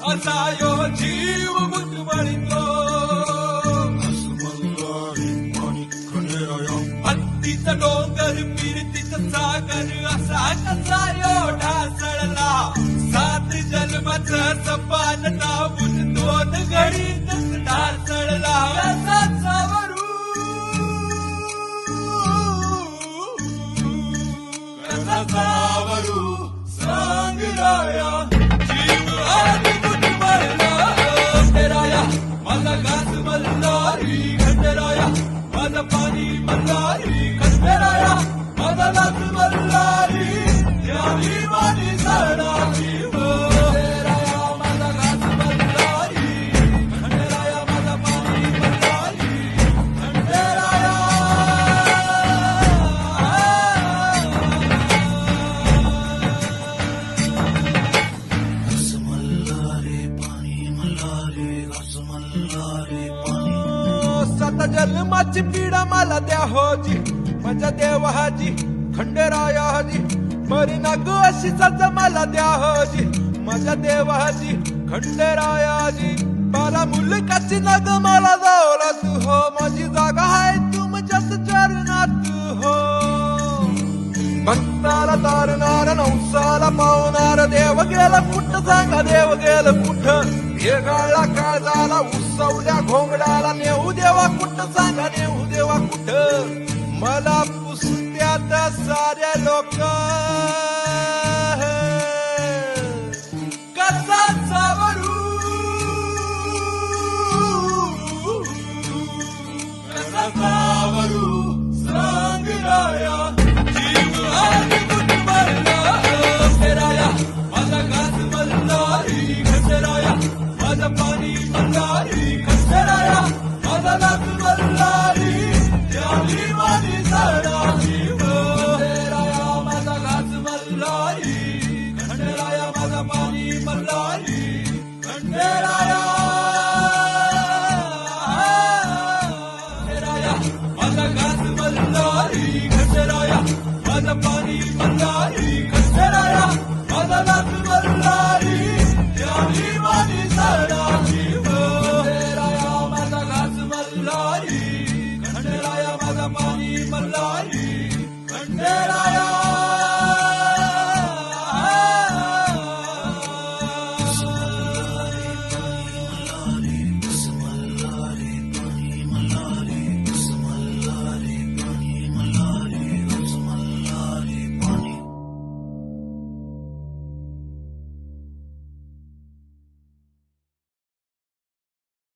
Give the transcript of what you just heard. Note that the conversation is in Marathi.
असायो जीव गुटमळतो हत्तीचा डोंगर पिरतीचा सागर असा कसायो ढासळला सात जन्माचं सपान टावून दोन घडीतच ढासळला कसा सावरू कसा सावरू सांग राया माझा घास मल्हारी खंडेराया माझा पाणी मल्हारी खंडेराया माझा घास मल्हारी द्यावी माझी सरणाची खंडेराया माझा घास मल्हारी खंडेराया माझा पाणी मल्हारी खंडेराया घास मल्हारी पाणी मल्हारी घास मल्हारी सात जन्माची पीडा मला द्या होजी माझ्या देवाजी खंडेरायाजी मरी नाग अशी सजा मला द्या होजी माझ्या देवाजी खंडेरायाजी मला मुलकाची नग मला दौलत हो माझी जागा आहे तुमच्याच चरणात हो भक्ताला तारणार नवसाला पावणार देव गेला कुठं सांगा देव गेलं कुठं भेगाळला काळजाला उसवल्या घोंगडाला नेऊ देवा कुठं सांगा नेऊ देवा कुठं मला पुसत्यात साऱ्या लोक